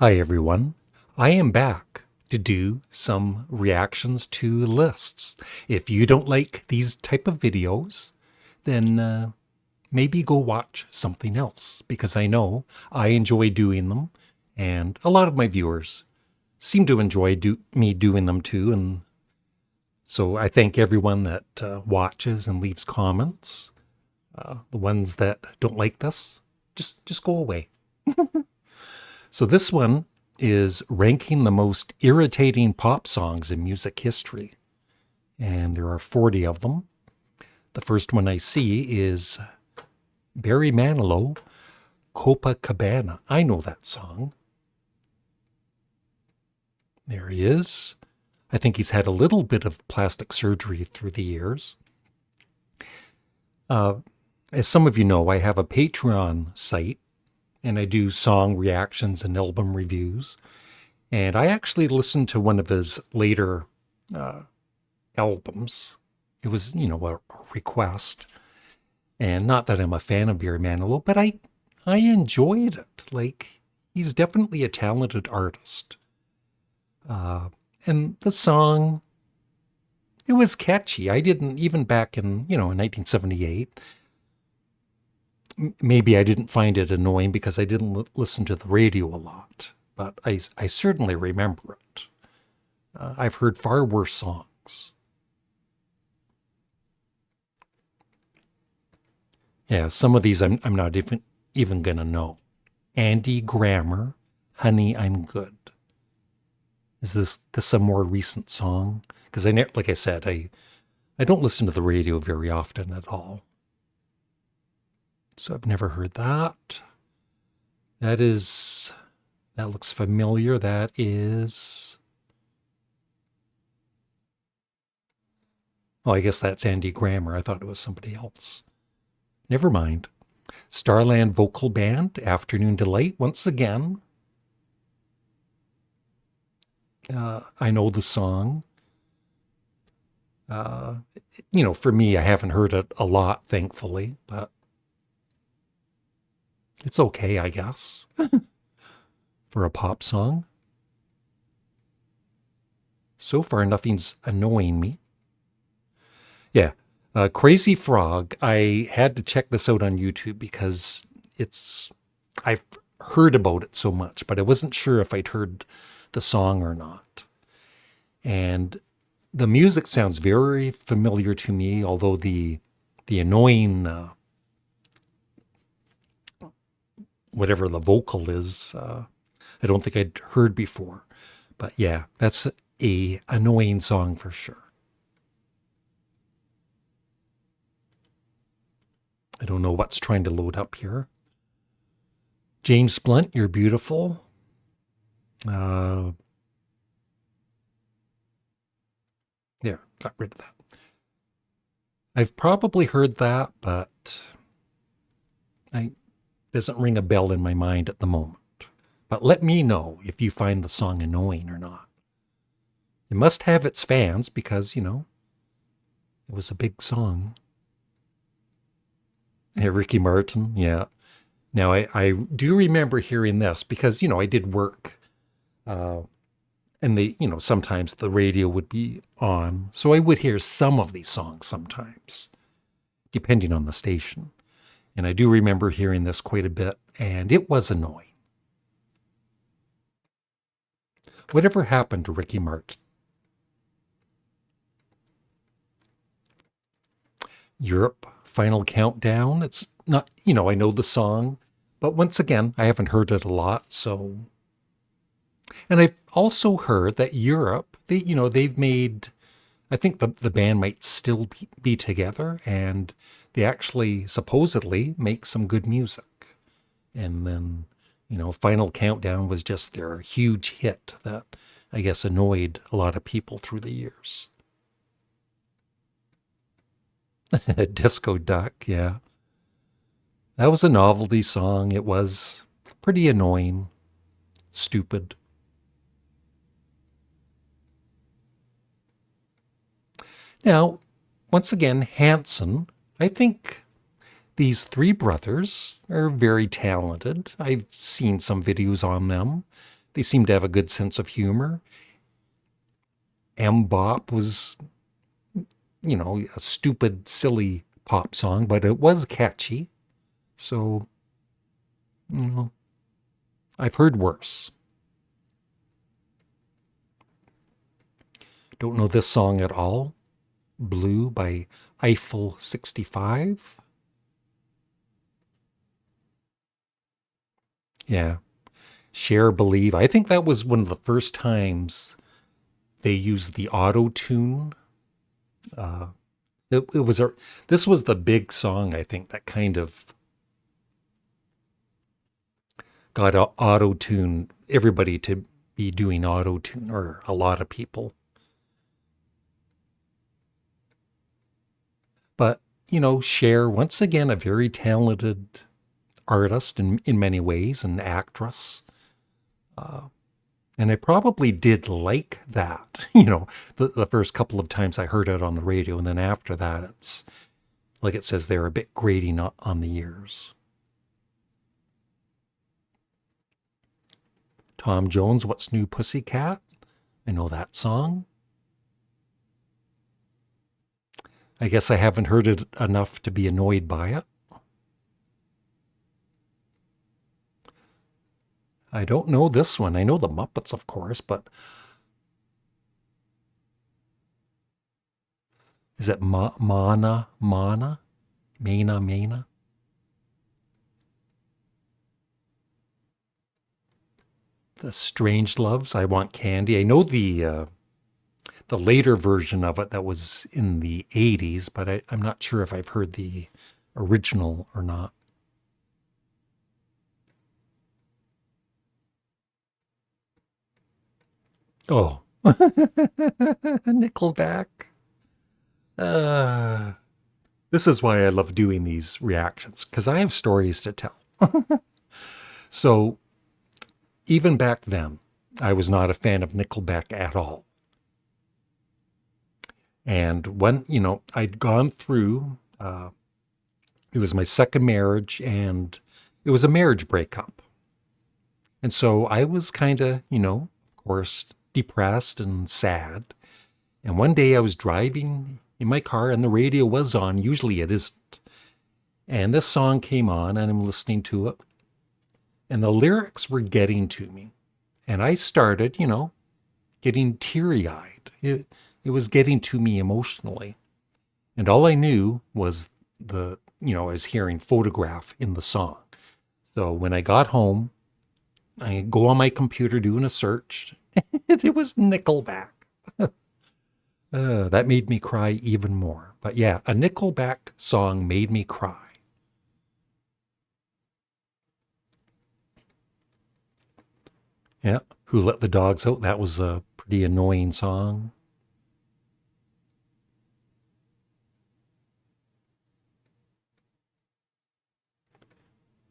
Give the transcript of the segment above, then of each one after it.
Hi everyone. I am back to do some reactions to lists. If you don't like these type of videos, then maybe go watch something else because I know I enjoy doing them and a lot of my viewers seem to enjoy me doing them too. And so I thank everyone that watches and leaves comments. The ones that don't like this, just go away. So this one is ranking the most irritating pop songs in music history. And there are 40 of them. The first one I see is Barry Manilow, Copacabana. I know that song. There he is. I think he's had a little bit of plastic surgery through the years. As some of you know, I have a Patreon site and I do song reactions and album reviews. And I actually listened to one of his later albums. It was, a request. And not that I'm a fan of Barry Manilow, but I enjoyed it. Like, he's definitely a talented artist. And the song, it was catchy. I didn't, even back in 1978, maybe I didn't find it annoying because I didn't listen to the radio a lot, but I certainly remember it. I've heard far worse songs. Yeah, some of these I'm not even gonna know. Andy Grammer, Honey, I'm Good. Is this a more recent song? Because like I said, I don't listen to the radio very often at all. So I've never heard that. That looks familiar. That is, oh, I guess that's Andy Grammer. I thought it was somebody else. Never mind. Starland Vocal Band, Afternoon Delight, once again. I know the song. For me, I haven't heard it a lot, thankfully, but it's okay, I guess, for a pop song. So far, nothing's annoying me. Yeah, Crazy Frog, I had to check this out on YouTube because I've heard about it so much, but I wasn't sure if I'd heard the song or not. And the music sounds very familiar to me, although the annoying whatever the vocal is, I don't think I'd heard before. But yeah, that's a annoying song for sure. I don't know what's trying to load up here. James Blunt, You're Beautiful. There, got rid of that. I've probably heard that, but it doesn't ring a bell in my mind at the moment. But let me know if you find the song annoying or not. It must have its fans because, it was a big song. Yeah, Ricky Martin, yeah. Now, I do remember hearing this because, I did work and sometimes the radio would be on. So I would hear some of these songs sometimes, depending on the station. And I do remember hearing this quite a bit, and it was annoying. Whatever happened to Ricky Martin? Europe, Final Countdown. It's not, I know the song, but once again, I haven't heard it a lot, so. And I've also heard that Europe, they've made, I think the band might still be together, and they actually supposedly make some good music. And then, Final Countdown was just their huge hit that I guess annoyed a lot of people through the years. Disco Duck, yeah. That was a Novelty song. It was pretty annoying, stupid. Now, once again, Hanson, I think these three brothers are very talented. I've seen some videos on them. They seem to have a good sense of humor. Mbop was, a stupid, silly pop song, but it was catchy. So, I've heard worse. Don't know this song at all. Blue by Eiffel 65. Yeah. Share Believe. I think that was one of the first times they used the auto tune. This was the big song, I think, that kind of got auto tune, everybody to be doing auto tune, or a lot of people. But, Cher, once again, a very talented artist in many ways, an actress. And I probably did like that, the first couple of times I heard it on the radio. And then after that, it's like it says they're a bit grating on the ears. Tom Jones, What's New Pussycat? I know that song. I guess I haven't heard it enough to be annoyed by it. I don't know this one. I know the Muppets, of course, but is it Mana? Mana? The Strange Loves, I Want Candy. I know the later version of it that was in the 80s, but I'm not sure if I've heard the original or not. Oh, Nickelback. This is why I love doing these reactions, because I have stories to tell. So, even back then, I was not a fan of Nickelback at all. And when, I'd gone through, it was my second marriage, and it was a marriage breakup. And so I was kind of, of course, depressed and sad. And one day I was driving in my car and the radio was on. Usually it isn't. And this song came on and I'm listening to it. And the lyrics were getting to me. And I started, getting teary-eyed. It was getting to me emotionally. And all I knew was I was hearing Photograph in the song. So when I got home, I go on my computer doing a search. It was Nickelback. That made me cry even more. But yeah, a Nickelback song made me cry. Yeah, Who Let the Dogs Out? That was a pretty annoying song.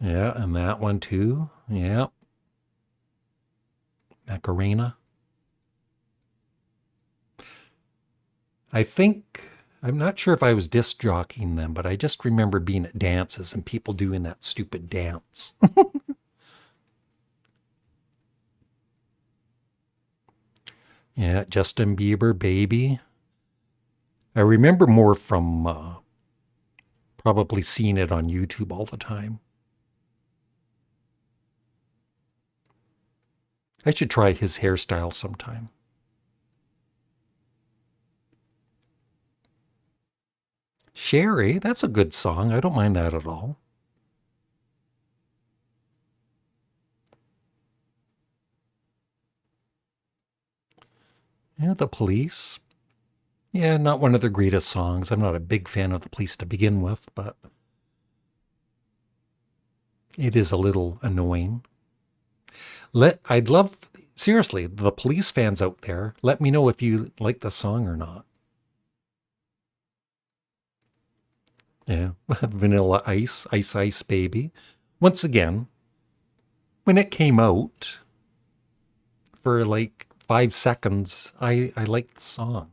Yeah, and that one too. Yeah. Macarena. I'm not sure if I was disc jockeying them, but I just remember being at dances and people doing that stupid dance. Yeah, Justin Bieber, Baby. I remember more from probably seeing it on YouTube all the time. I should try his hairstyle sometime. Sherry, that's a good song. I don't mind that at all. Yeah, The Police. Yeah, not one of their greatest songs. I'm not a big fan of The Police to begin with, but it is a little annoying. I'd love, seriously, the Police fans out there, let me know if you like the song or not. Yeah, Vanilla Ice, Ice Ice Baby. Once again, when it came out, for like 5 seconds, I liked the song.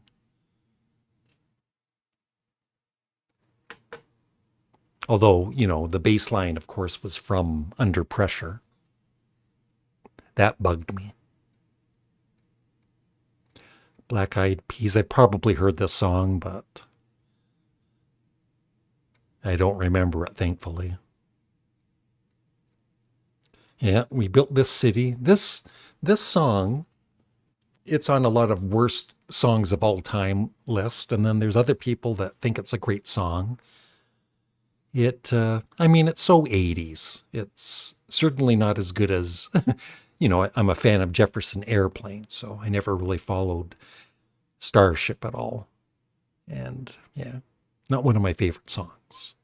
Although, the bass line, of course, was from Under Pressure. That bugged me. Black Eyed Peas. I probably heard this song, but I don't remember it, thankfully. Yeah, we built this city. This song, it's on a lot of worst songs of all time list, and then there's other people that think it's a great song. I mean, it's so 80s. It's certainly not as good as, I'm a fan of Jefferson Airplane, so I never really followed Starship at all. And yeah, not one of my favorite songs.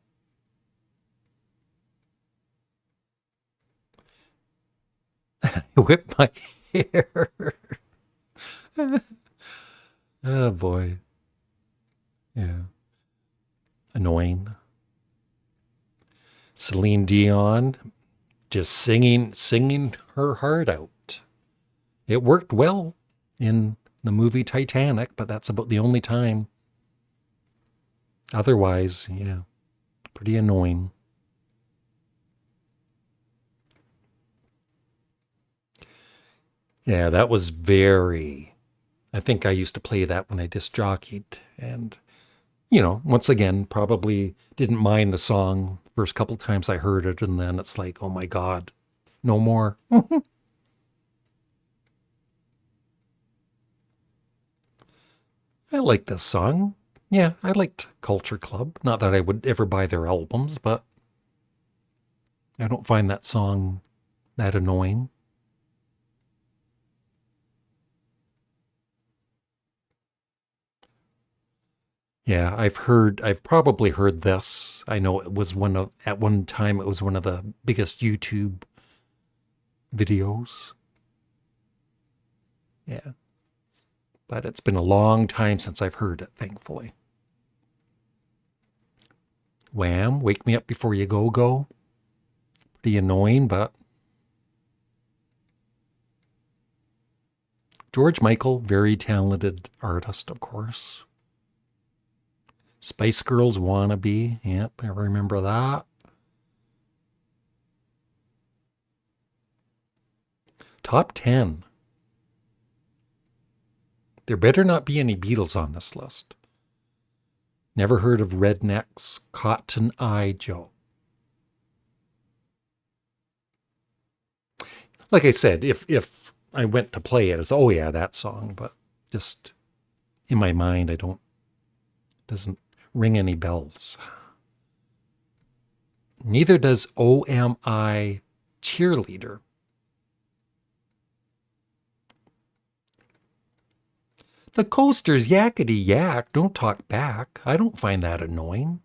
Whip my hair. Oh boy. Yeah. Annoying. Celine Dion just singing her heart out. It worked well in the movie Titanic, but that's about the only time. Otherwise, yeah, pretty annoying. Yeah, that was I think I used to play that when I disc jockeyed. And, once again, probably didn't mind the song first couple times I heard it. And then it's like, oh my God, no more. I like this song. Yeah, I liked Culture Club. Not that I would ever buy their albums, but I don't find that song that annoying. Yeah, I've probably heard this. I know at one time it was one of the biggest YouTube videos. Yeah, but it's been a long time since I've heard it, thankfully. Wham, Wake Me Up Before You Go Go. Pretty annoying, but George Michael, very talented artist, of course. Spice Girls Wannabe. Yep, I remember that. Top 10. There better not be any Beatles on this list. Never heard of Redneck's Cotton Eye Joe. Like I said, if I went to play it, it's, oh yeah, that song, but just in my mind, doesn't ring any bells. Neither does OMI Cheerleader. The Coasters yakety yak, don't talk back. I don't find that annoying.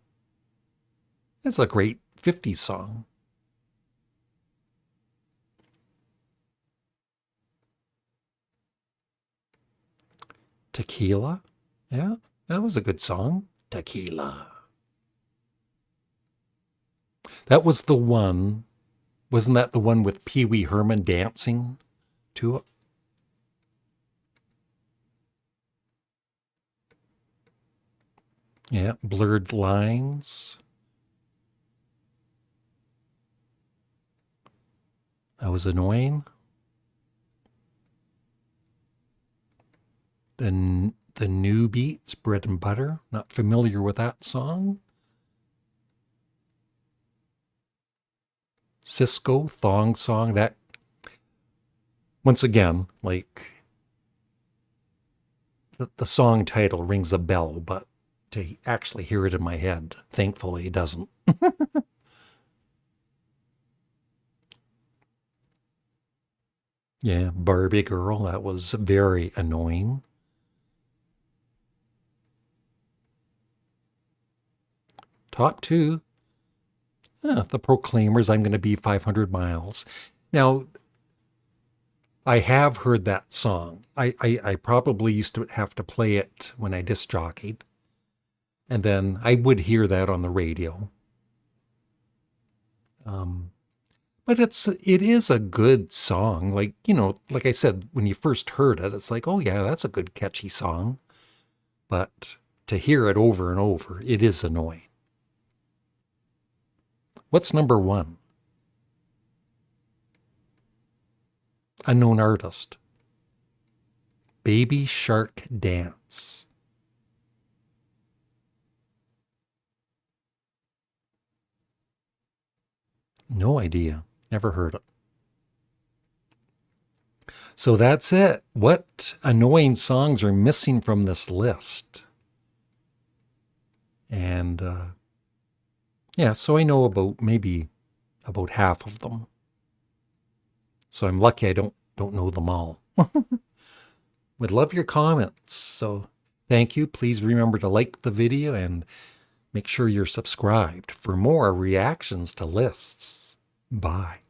It's a great 50s song. Tequila? Yeah, that was a good song. Tequila. That was the one, wasn't that the one with Pee Wee Herman dancing to it? Yeah, Blurred Lines. That was annoying. Then the New Beats, Bread and Butter. Not familiar with that song. Cisco, Thong Song. That, once again, like the song title rings a bell, but to actually hear it in my head, thankfully, it doesn't. Yeah, Barbie Girl. That was very annoying. Top 2. The Proclaimers, I'm going to be 500 miles. Now, I have heard that song. I probably used to have to play it when I disc jockeyed. And then I would hear that on the radio. But it is a good song. Like, like I said, when you first heard it, it's like, oh yeah, that's a good catchy song. But to hear it over and over, it is annoying. What's number 1? Unknown artist. Baby Shark Dance. No idea. Never heard it. So that's it. What annoying songs are missing from this list? And yeah, so I know about maybe about half of them. So I'm lucky I don't know them all. Would love your comments. So thank you. Please remember to like the video and make sure you're subscribed for more reactions to lists. Bye.